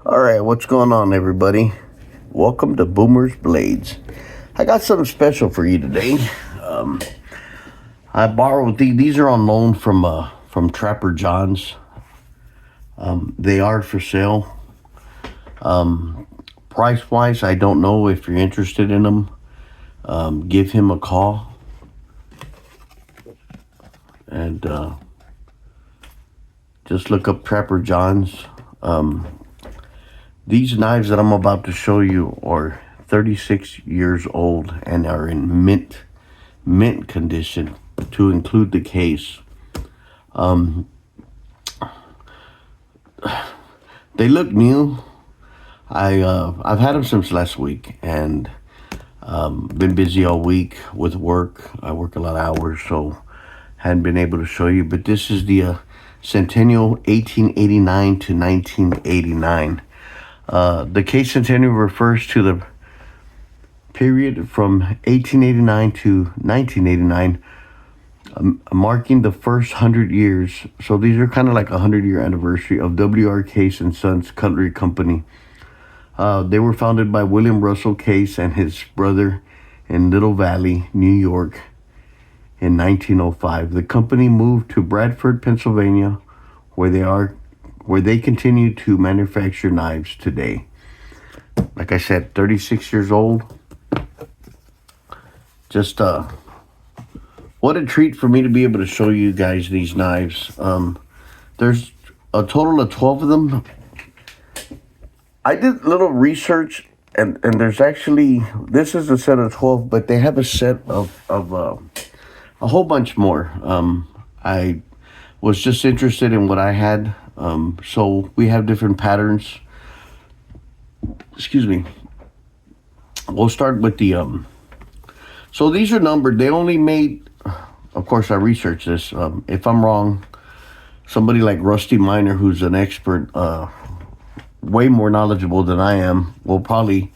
All right, what's going on, everybody? Welcome to Boomer's Blades. I got something special for you today. I borrowed these are on loan from Trapper Jon'S. They are for sale. Price wise, I don't know if you're interested in them. Give him a call and just look up Trapper Jon'S. These knives that I'm about to show you are 36 years old and are in mint condition, to include the case. They look new. I've had them since last week and been busy all week with work. I work a lot of hours, so hadn't been able to show you. But this is the Centennial 1889 to 1989. The case Centennial refers to the period from 1889 to 1989, marking the first 100 years. So these are kind of like a 100-year anniversary of W.R. Case and Sons Cutlery Company. They were founded by William Russell Case and his brother in Little Valley, New York, in 1905. The company moved to Bradford, Pennsylvania, where they continue to manufacture knives today. Like I said, 36 years old. Just what a treat for me to be able to show you guys these knives. There's a total of 12 of them. I did a little research, and there's actually, this is a set of 12, but they have a set of a whole bunch more. I was just interested in what I had. So we have different patterns. Excuse me. We'll start with the, so these are numbered. They only made, of course I researched this. If I'm wrong, somebody like Rusty Miner, who's an expert, way more knowledgeable than I am, will probably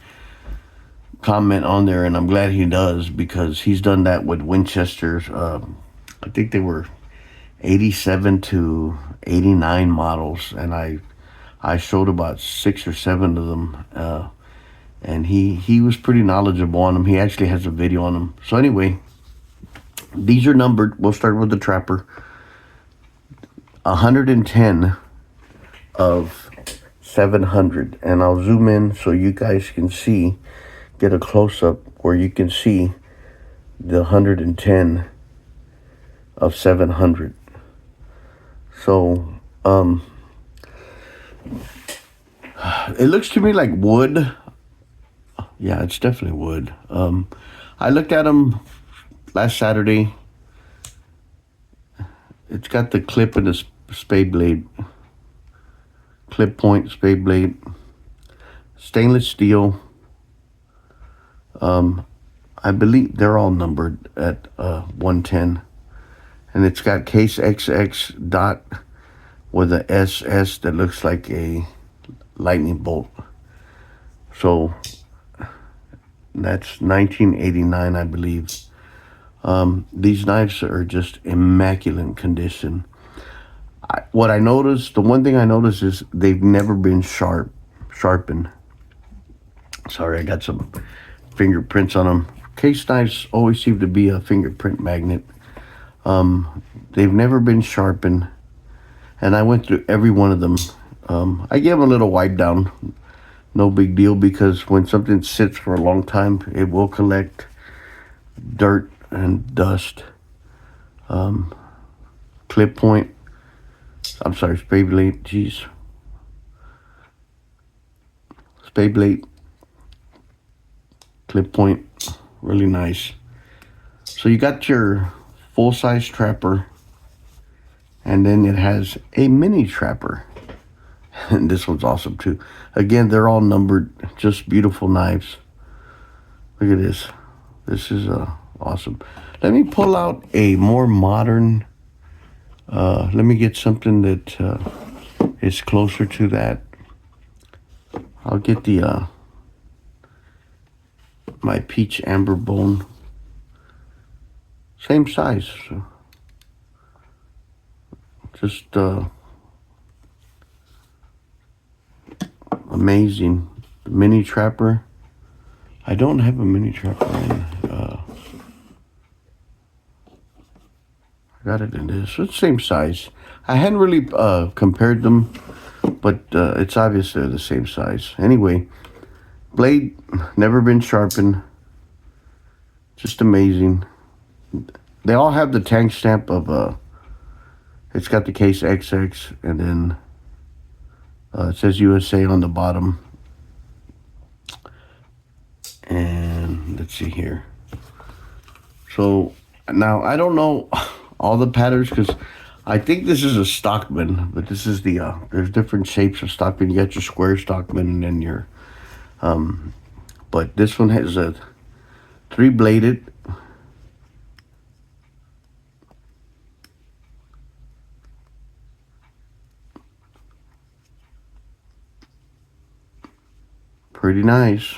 comment on there, and I'm glad he does, because he's done that with Winchesters. I think they were 87 to 89 models, and I showed about 6 or 7 of them, and he was pretty knowledgeable on them. He actually has a video on them. So anyway, these are numbered. We'll start with the Trapper. 110 of 700, and I'll zoom in so you guys can see, get a close-up where you can see the 110 of 700. So it looks to me like wood. Yeah, it's definitely wood. I looked at them last Saturday. It's got the clip and the spade blade, clip point, spade blade, stainless steel. I believe they're all numbered at 110, and it's got case XX dot with a SS that looks like a lightning bolt. So that's 1989, I believe. These knives are just immaculate condition. What I noticed, the one thing I noticed is they've never been sharpened. Sorry, I got some fingerprints on them. Case knives always seem to be a fingerprint magnet. They've never been sharpened, and I went through every one of them. I gave them a little wipe down. No big deal, because when something sits for a long time, it will collect dirt and dust. Clip point. I'm sorry, spade blade. Jeez. Spade blade. Clip point. Really nice. So you got your full-size Trapper, and then it has a mini Trapper. And this one's awesome too. Again, they're all numbered. Just beautiful knives. Look at this. This is awesome. Let me pull out a more modern. Let me get something that is closer to that. I'll get the my peach amber bone. Same size. So just a Amazing. Mini trapper. I don't have a mini trapper in. I got it in this. It's the same size. I hadn't really compared them, but it's obvious they're the same size. Anyway, blade, never been sharpened. Just amazing. They all have the tank stamp of, it's got the case XX, and then it says USA on the bottom. And let's see here. So now I don't know all the patterns because I think this is a Stockman, but this is the there's different shapes of Stockman. You got your square Stockman and then your but this one has a 3-bladed. Pretty nice.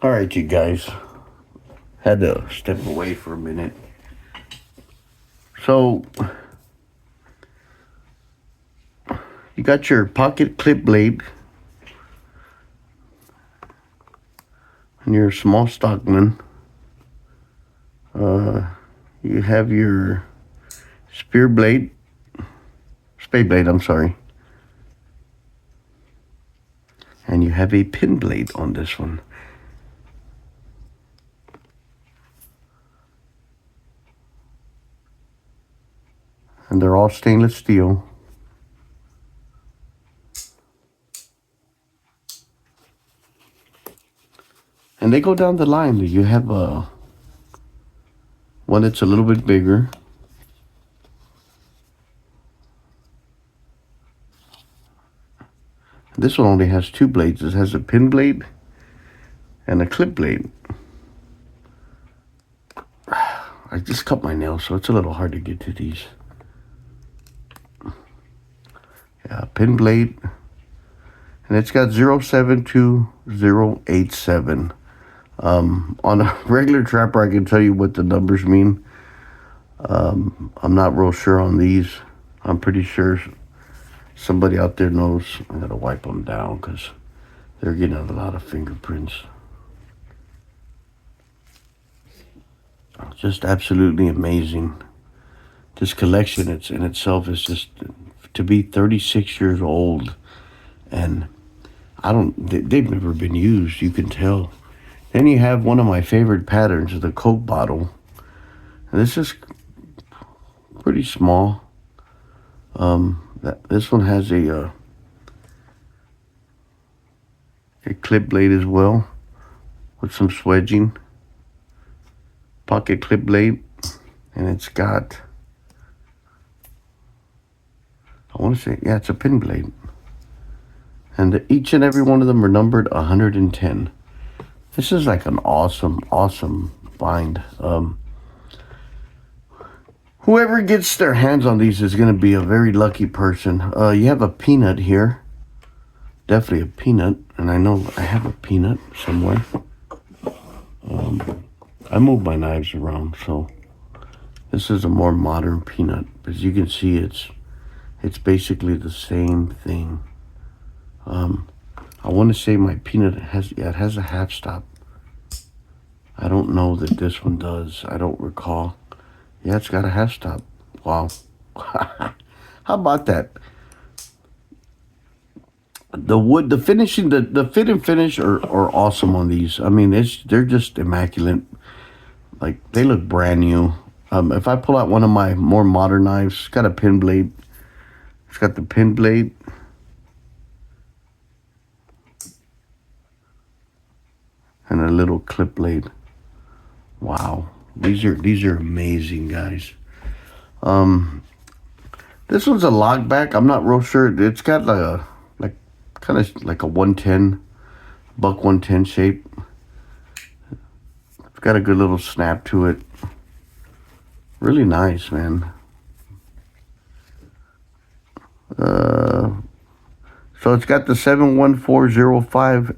All right, you guys. Had to step away for a minute. So, you got your pocket clip blade and your small Stockman. You have your spade blade, I'm sorry. And you have a pin blade on this one. And they're all stainless steel. And they go down the line. You have one that's a little bit bigger. This one only has 2 blades. It has a pin blade and a clip blade. I just cut my nails, so it's a little hard to get to these. Yeah, pin blade. And it's got 072087. On a regular trapper, I can tell you what the numbers mean. I'm not real sure on these. I'm pretty sure somebody out there knows. I gotta wipe them down because they're getting a lot of fingerprints. Just absolutely amazing. This collection, it's in itself is just to be 36 years old, and they've never been used. You can tell. Then you have one of my favorite patterns, the Coke bottle. And this is pretty small. This one has a clip blade as well with some swedging. Pocket clip blade, and it's got, I want to say, yeah, it's a pin blade. And each and every one of them are numbered 110. This is like an awesome find. Whoever gets their hands on these is going to be a very lucky person. You have a peanut here. Definitely a peanut. And I know I have a peanut somewhere. I move my knives around, so this is a more modern peanut. As you can see, it's basically the same thing. I want to say my peanut it has a half stop. I don't know that this one does. I don't recall. Yeah, it's got a half stop. Wow. How about that? The wood, the finishing, the fit and finish are awesome on these. I mean, they're just immaculate. Like, they look brand new. If I pull out one of my more modern knives, it's got a pin blade. It's got the pin blade. And a little clip blade. Wow. These are amazing, guys. This one's a log back. I'm not real sure. It's got kind of like a 110, buck 110 shape. It's got a good little snap to it. Really nice, man. So it's got the 71405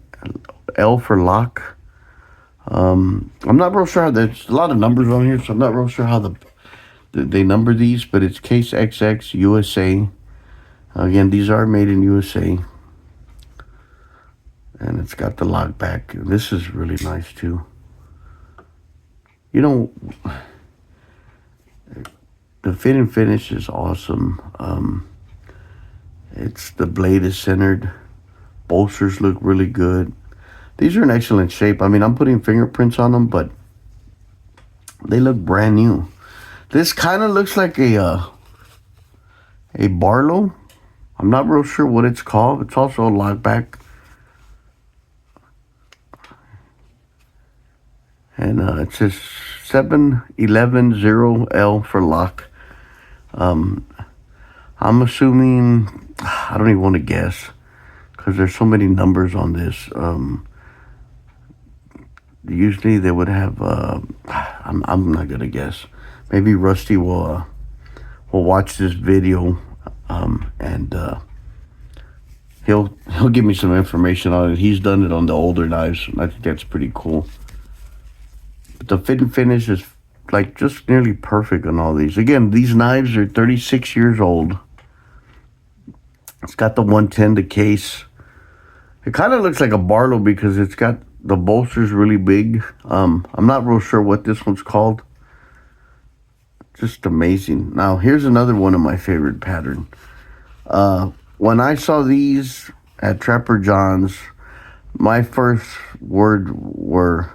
L for lock. I'm not real sure how, there's a lot of numbers on here, so I'm not real sure how they number these, but it's case XX USA. Again, these are made in USA. And it's got the lock back. This is really nice too. You know, the fit and finish is awesome. It's the blade is centered. Bolsters look really good. These are in excellent shape. I mean, I'm putting fingerprints on them, but they look brand new. This kind of looks like a Barlow. I'm not real sure what it's called. It's also a lockback. And it says 7110L for lock. I'm assuming, I don't even want to guess, because there's so many numbers on this. Usually they would have, I'm not going to guess. Maybe Rusty will watch this video, and he'll give me some information on it. He's done it on the older knives, and I think that's pretty cool. But the fit and finish is like just nearly perfect on all these. Again, these knives are 36 years old. It's got the 110, the case. It kind of looks like a Barlow because it's got the bolsters really big. I'm not real sure what this one's called. Just amazing. Now, here's another one of my favorite pattern. When I saw these at Trapper Jon'S, my first word were,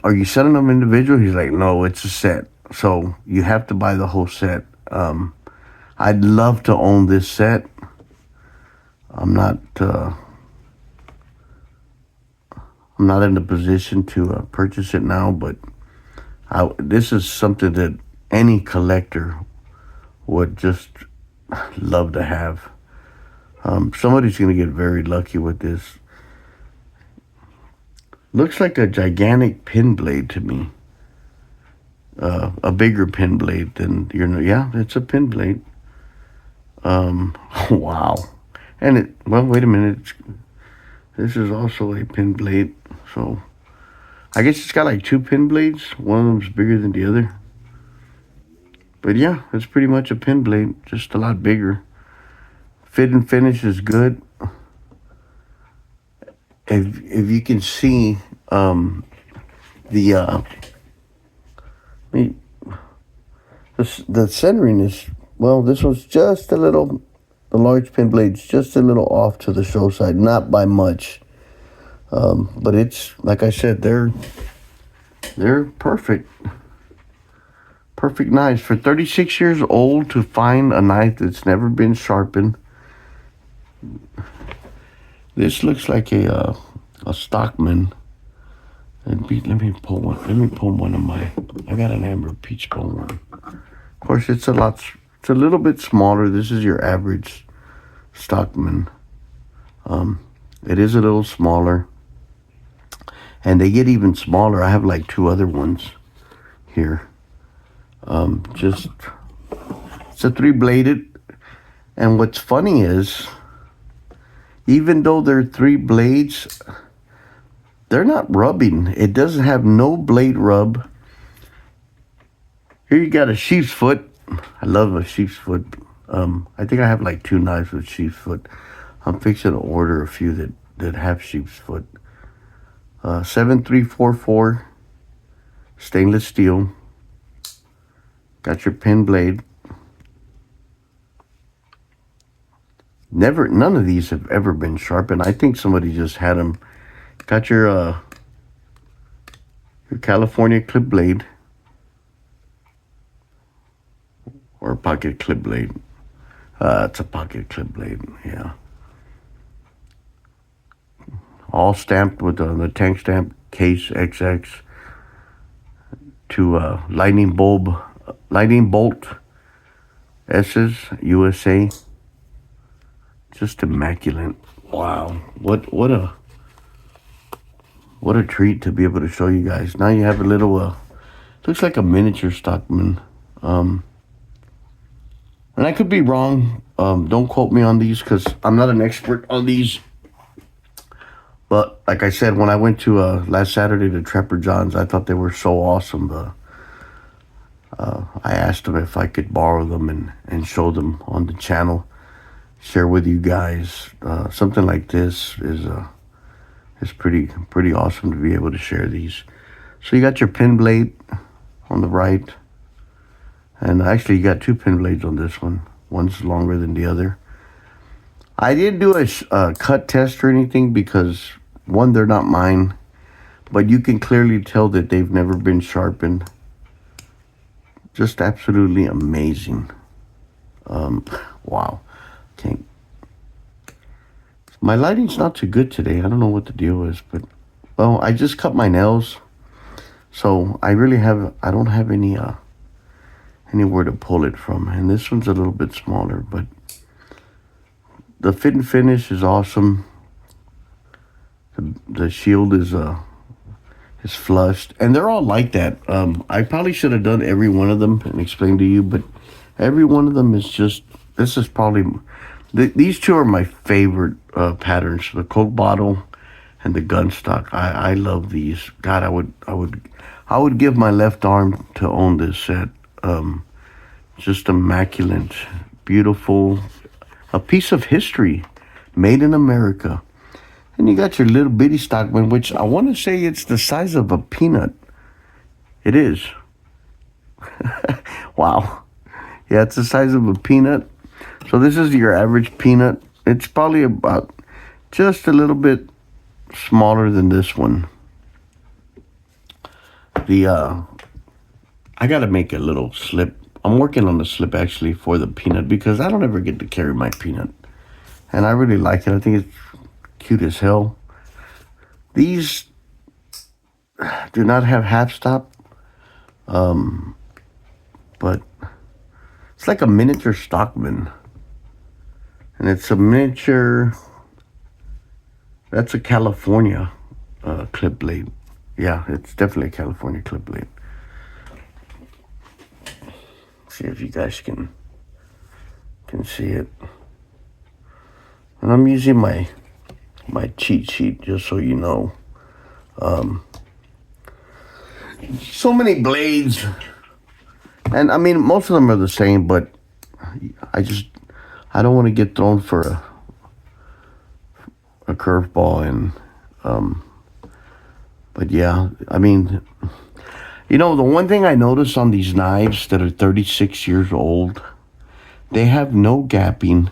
are you selling them individual? He's like, no, it's a set. So you have to buy the whole set. I'd love to own this set. I'm not in a position to purchase it now, but this is something that any collector would just love to have. Somebody's going to get very lucky with this. Looks like a gigantic pin blade to me. A bigger pin blade than yeah, it's a pin blade. Wow. And wait a minute. This is also a pin blade. So I guess it's got like two pin blades. One of them's bigger than the other. But yeah, it's pretty much a pin blade, just a lot bigger. Fit and finish is good. If you can see the centering is, well, this one's just a little, the large pin blade's just a little off to the show side, not by much. But it's, like I said, they're perfect. Perfect knives. For 36 years old, to find a knife that's never been sharpened. This looks like a Stockman. Let me pull one. Let me pull one of my. I got an amber peach bone one. Of course, it's a little bit smaller. This is your average Stockman. It is a little smaller, and they get even smaller. I have like two other ones here. It's a 3-bladed, and what's funny is, even though they're 3 blades, they're not rubbing. It doesn't have no blade rub. Here you got a sheep's foot. I love a sheep's foot. I think I have like 2 knives with sheep's foot. I'm fixing to order a few that have sheep's foot. 7344 stainless steel. Got your pin blade. None of these have ever been sharpened. I think somebody just had them. Got your California clip blade. Or pocket clip blade. It's a pocket clip blade, yeah. All stamped with the tank stamp, case XX. To lightning bolt S's, USA. Just immaculate. Wow. What a treat to be able to show you guys. Now you have a little looks like a miniature Stockman. And I could be wrong. Don't quote me on these because I'm not an expert on these. But like I said, when I went to last Saturday to Trapper John's, I thought they were so awesome. I asked them if I could borrow them and show them on the channel, share with you guys. Something like this is pretty awesome to be able to share these. So you got your pin blade on the right, and actually you got two pin blades on this one. One's longer than the other. I didn't do a cut test or anything because, one, they're not mine, but you can clearly tell that they've never been sharpened. Just absolutely amazing. Wow. Can't. My lighting's not too good today. I don't know what the deal is, but, well, I just cut my nails, so I don't have anywhere to pull it from. And this one's a little bit smaller, but the fit and finish is awesome. The shield is flushed, and they're all like that. I probably should have done every one of them and explained to you, but every one of them is just. This is probably these two are my favorite patterns: the Coke bottle and the gun stock. I love these. God, I would give my left arm to own this set. Just immaculate, beautiful. A piece of history, made in America. And you got your little bitty Stockman, which I want to say it's the size of a peanut. It is. Wow. Yeah, it's the size of a peanut. So this is your average peanut. It's probably about just a little bit smaller than this one. I got to make a little slip. I'm working on the slip actually for the peanut because I don't ever get to carry my peanut. And I really like it. I think it's cute as hell. These do not have half stop. But it's like a miniature Stockman. And it's a miniature, that's a California clip blade. Yeah, it's definitely a California clip blade. See if you guys can see it. And I'm using my cheat sheet just so you know. So many blades, and I mean most of them are the same, but I don't want to get thrown for a curveball. And but yeah, I mean, you know, the one thing I noticed on these knives that are 36 years old, they have no gapping,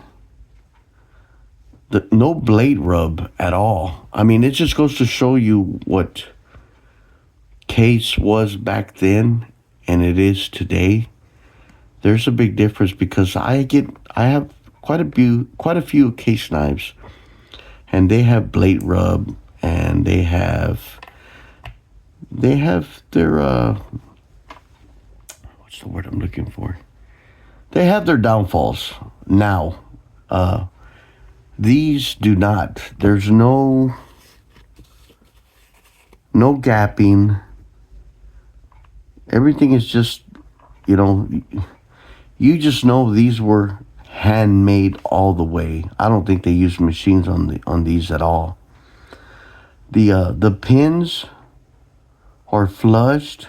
no blade rub at all. I mean, it just goes to show you what case was back then and it is today. There's a big difference because I have quite a few case knives, and they have blade rub, and they have their what's the word I'm looking for? They have their downfalls now. These do not. There's no gapping. Everything is just, you know, you just know these were handmade all the way. I don't think they used machines on these at all. The pins are flushed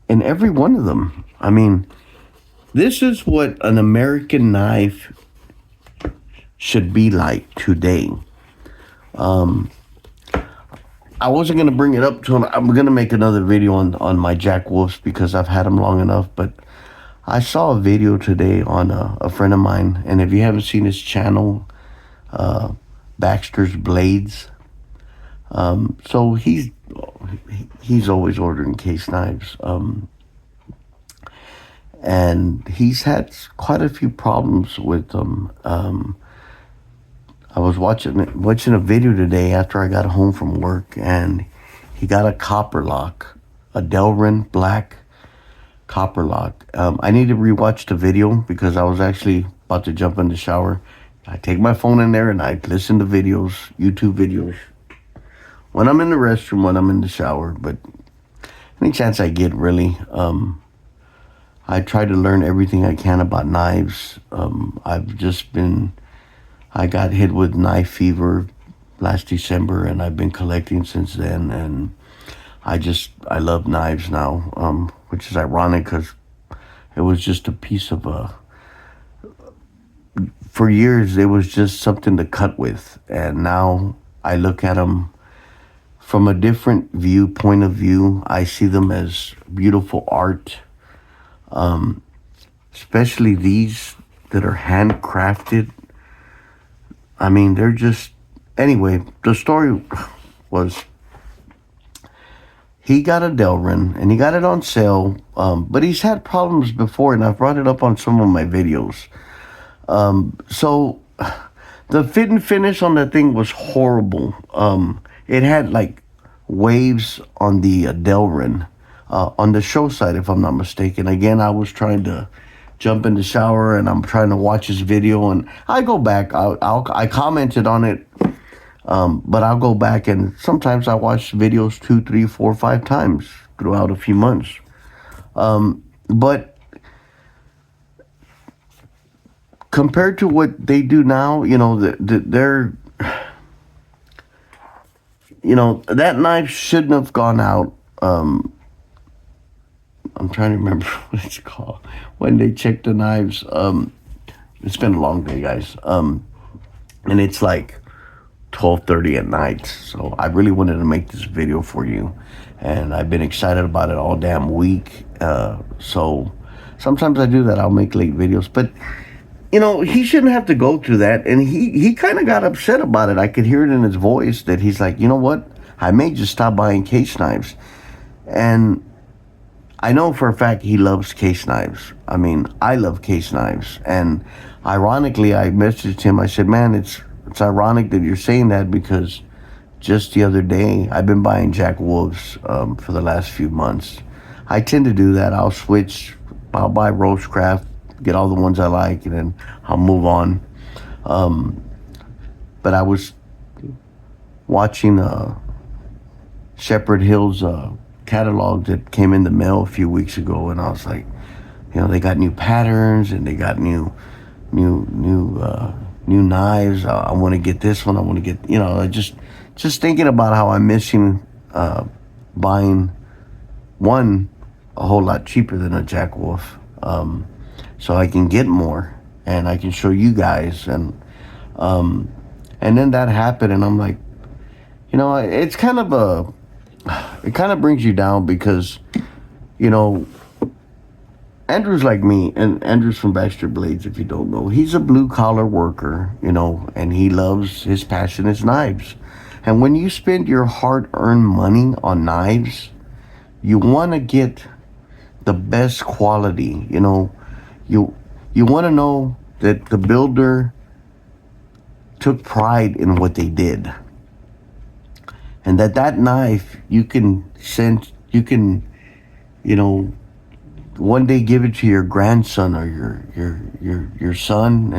in every one of them. I mean, this is what an American knife should be like today. I wasn't going to bring it up to him. I'm going to make another video on my Jack Wolfs because I've had them long enough. But I saw a video today on a friend of mine. And if you haven't seen his channel, Baxter's Blades. So he's always ordering case knives. And he's had quite a few problems with them. I was watching a video today after I got home from work, and he got a copper lock, a Delrin black copper lock. I need to rewatch the video because I was actually about to jump in the shower. I take my phone in there and I listen to videos, YouTube videos, when I'm in the restroom, when I'm in the shower. But any chance I get, really, I try to learn everything I can about knives. I got hit with knife fever last December, and I've been collecting since then. And I love knives now, which is ironic because it was just a piece of for years it was just something to cut with, and now I look at them from a different point of view. I see them as beautiful art, especially these that are handcrafted. I mean, they're just, anyway, the story was he got a Delrin and he got it on sale, but he's had problems before, and I've brought it up on some of my videos. So the fit and finish on that thing was horrible. It had like waves on the Delrin, on the show side, if I'm not mistaken. Again, I was trying to jump in the shower and I'm trying to watch his video, and I go back. I commented on it, but I'll go back, and sometimes I watch videos 2, 3, 4, 5 times throughout a few months. But compared to what they do now, they're, that knife shouldn't have gone out. I'm trying to remember what it's called when they check the knives. It's been a long day, guys. And it's like 12:30 at night. So I really wanted to make this video for you, and I've been excited about it all damn week. So sometimes I do that. I'll make late videos, but he shouldn't have to go through that. And he kind of got upset about it. I could hear it in his voice that he's like, you know what? I may just stop buying case knives. And I know for a fact he loves case knives. I mean, I love case knives. And ironically, I messaged him. I said, man, it's ironic that you're saying that, because just the other day, I've been buying Jack Wolves for the last few months. I tend to do that. I'll switch. I'll buy Roastcraft, get all the ones I like, and then I'll move on. But I was watching Shepherd Hill's catalog that came in the mail a few weeks ago, and I was like, they got new patterns and they got new knives. I want to get this one. I want to get, just thinking about how I'm missing buying one a whole lot cheaper than a Jack Wolf. So I can get more and I can show you guys. And then that happened, and I'm like, it's it kind of brings you down, because, Andrew's like me, and Andrew's from Baxter Blades, if you don't know. He's a blue collar worker, and he loves, his passion is knives. And when you spend your hard earned money on knives, you want to get the best quality. You want to know that the builder took pride in what they did, and that knife you can one day give it to your grandson or your son,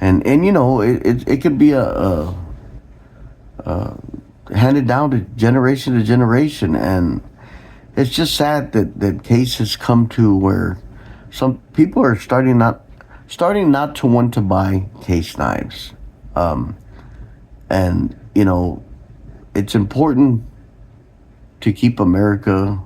and it could be a handed down to generation. And it's just sad that case has come to where some people are starting not to want to buy case knives. And it's important to keep America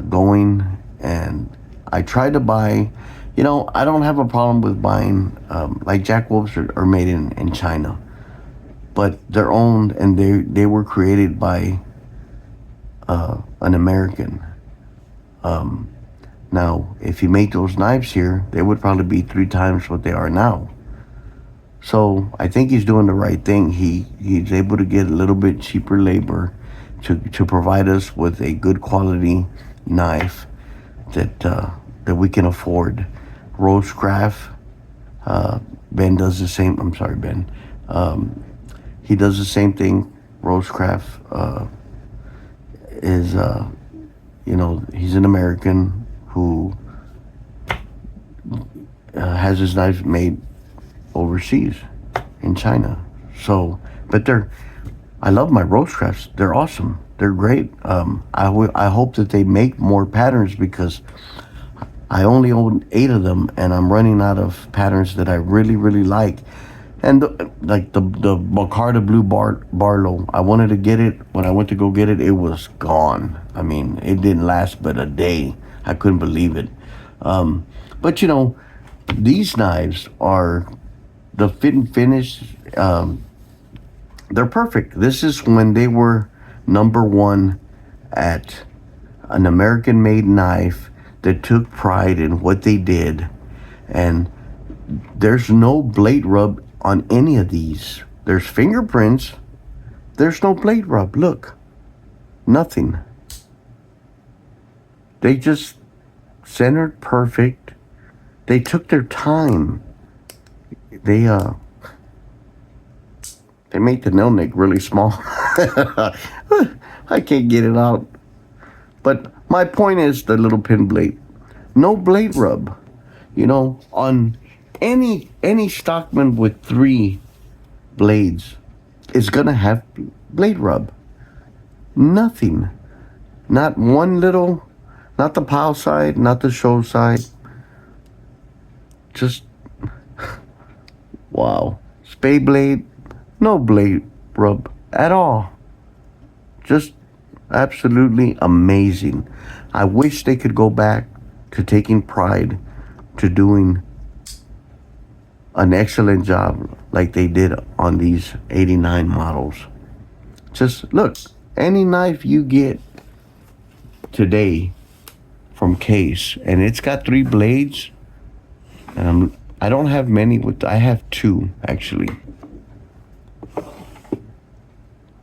going. And I try to buy, I don't have a problem with buying, like Jack Wolves are made in China, but they're owned, and they were created by an American. Now, if he made those knives here, they would probably be 3 times what they are now. So I think he's doing the right thing. He's able to get a little bit cheaper labor to provide us with a good quality knife that we can afford. Roastcraft, Ben does the same. I'm sorry, Ben. He does the same thing. Roastcraft is he's an American who has his knives made overseas in China. So, but I love my Roastcrafts. They're awesome. They're great. I hope that they make more patterns, because I only own 8 of them, and I'm running out of patterns that I really, really like. And like the Bacardi Blue Barlow, I wanted to get it. When I went to go get it, it was gone. I mean, it didn't last but a day. I couldn't believe it. But you know, these knives are the fit and finish. They're perfect. This is when they were number one at an American-made knife that took pride in what they did, and there's no blade rub on any of these. There's fingerprints. There's no blade rub. Look, nothing. They just centered perfect. They took their time. They made the nail nick really small. I can't get it out. But my point is the little pin blade. No blade rub. You know, on any stockman with 3 blades is gonna have blade rub. Nothing. Not one little, not the pow side, not the show side. Just wow. Spade blade, no blade rub at all. Just absolutely amazing. I wish they could go back to taking pride to doing an excellent job like they did on these 89 models. Just look, any knife you get today from Case, and it's got 3 blades, and I don't have many I have 2 actually.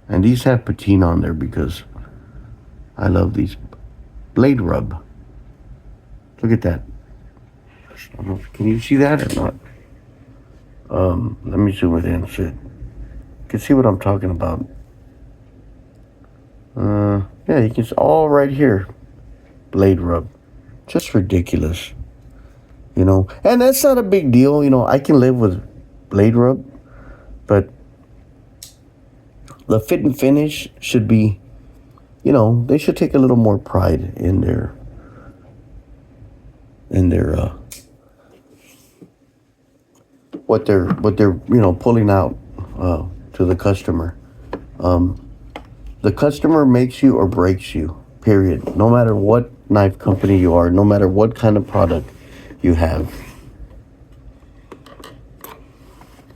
And these have patina on there because I love these. Blade rub. Look at that. Can you see that or not? Let me zoom it in so you can see what I'm talking about. Yeah, you can see all right here. Blade rub. Just ridiculous. You know, and that's not a big deal. You know, I can live with blade rub, but the fit and finish should be, you know, they should take a little more pride in their what they're you know pulling out to the customer. The customer makes you or breaks you, period. No matter what knife company you are, no matter what kind of product you have.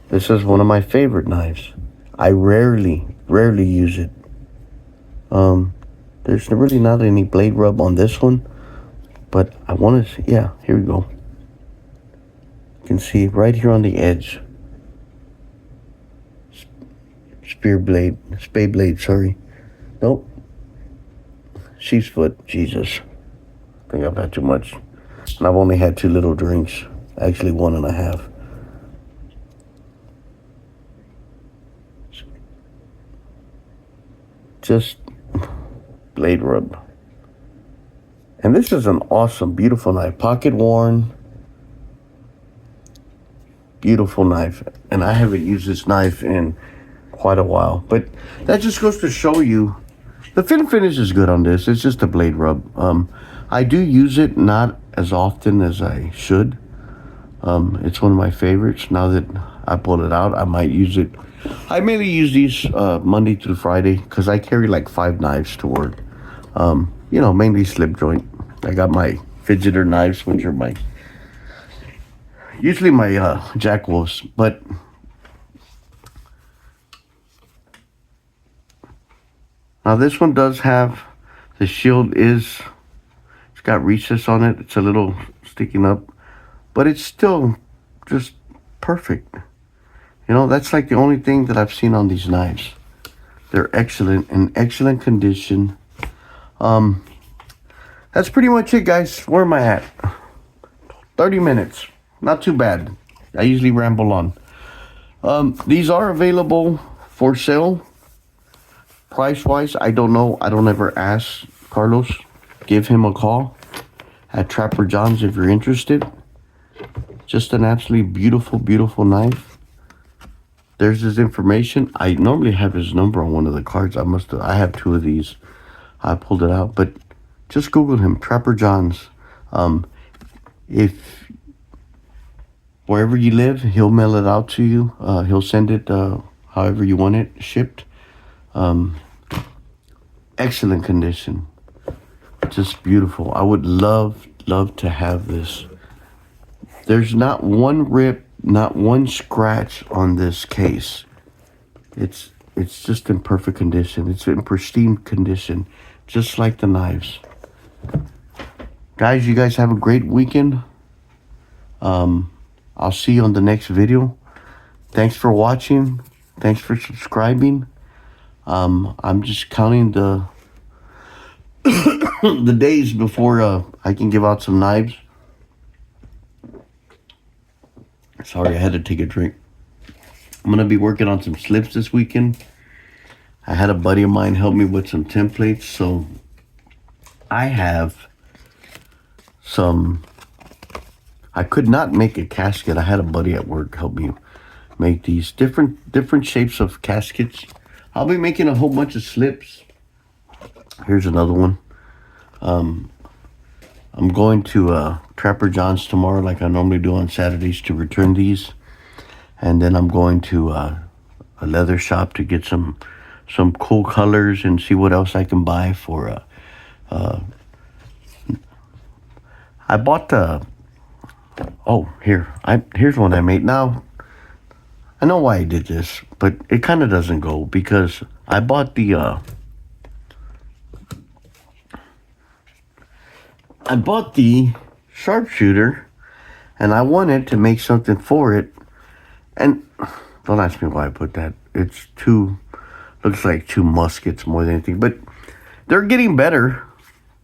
This is one of my favorite knives. I rarely use it. There's really not any blade rub on this one, but I want to see, yeah, here we go. You can see right here on the edge. Spade blade, sorry. Nope. Sheep's foot, Jesus. I think I've had too much. And I've only had 2 little drinks. Actually, 1.5. Just blade rub. And this is an awesome, beautiful knife. Pocket worn. Beautiful knife. And I haven't used this knife in quite a while. But that just goes to show you the fit and finish is good on this. It's just a blade rub. I do use it not as often as I should. It's one of my favorites. Now that I pulled it out, I might use it. I mainly use these Monday through Friday because I carry like 5 knives to work. You know, mainly slip joint. I got my fidgeter knives, which are usually my Jack Wolfs, but now this one does have, the shield it's got recess on it. It's a little sticking up, but it's still just perfect. You know, that's like the only thing that I've seen on these knives. They're excellent, in excellent condition. That's pretty much it, guys. Where am I at? 30 minutes. Not too bad. I usually ramble on. These are available for sale. Price-wise, I don't know. I don't ever ask Carlos. Give him a call at Trapper Jon'S if you're interested. Just an absolutely beautiful, beautiful knife. There's his information. I normally have his number on one of the cards. I have 2 of these. I pulled it out, but just Google him, Trapper Jon'S. If wherever you live, he'll mail it out to you. He'll send it however you want it shipped. Excellent condition. Just beautiful. I would love to have this. There's not one rip, not one scratch on this case. It's just in perfect condition. It's in pristine condition, just like the knives. Guys, you guys have a great weekend. I'll see you on the next video. Thanks for watching. Thanks for subscribing. I'm just counting the the days before I can give out some knives. Sorry, I had to take a drink. I'm going to be working on some slips this weekend. I had a buddy of mine help me with some templates, so I have some. I could not make a casket. I had a buddy at work help me make these different shapes of caskets. I'll be making a whole bunch of slips. Here's another one. I'm going to Trapper John's tomorrow, like I normally do on Saturdays, to return these. And then I'm going to a leather shop to get some cool colors and see what else I can buy for. I bought the. Oh, here's one I made. Now, I know why I did this, but it kind of doesn't go because I bought the. I bought the sharpshooter, and I wanted to make something for it. And don't ask me why I put that. It's looks like two muskets more than anything. But they're getting better.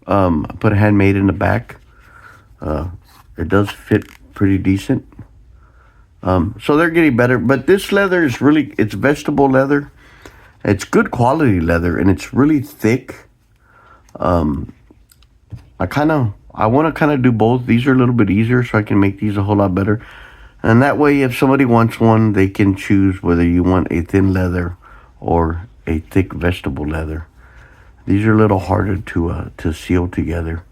I put a handmade in the back. It does fit pretty decent. So they're getting better. But this leather is it's vegetable leather. It's good quality leather, and it's really thick. I want to kind of do both. These are a little bit easier, so I can make these a whole lot better. And that way, if somebody wants one, they can choose whether you want a thin leather or a thick vegetable leather. These are a little harder to seal together.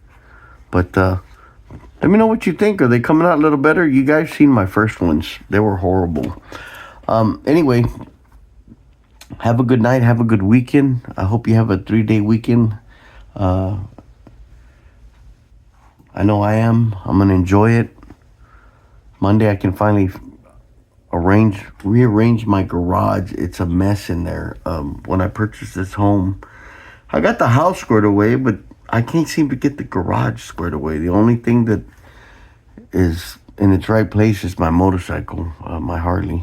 But let me know what you think. Are they coming out a little better? You guys seen my first ones. They were horrible. Anyway, have a good night. Have a good weekend. I hope you have a 3-day weekend. I know I am. I'm going to enjoy it. Monday I can finally rearrange my garage. It's a mess in there. When I purchased this home, I got the house squared away, but I can't seem to get the garage squared away. The only thing that is in its right place is my motorcycle, my Harley.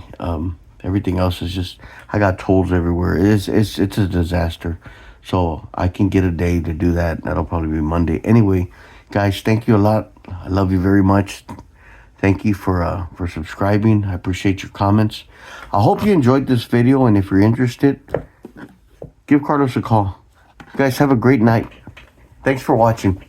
Everything else is just, I got tools everywhere. It's a disaster. So I can get a day to do that. That'll probably be Monday. Anyway, guys, thank you a lot. I love you very much. Thank you for subscribing. I appreciate your comments. I hope you enjoyed this video, and if you're interested, give Carlos a call. You guys have a great night. Thanks for watching.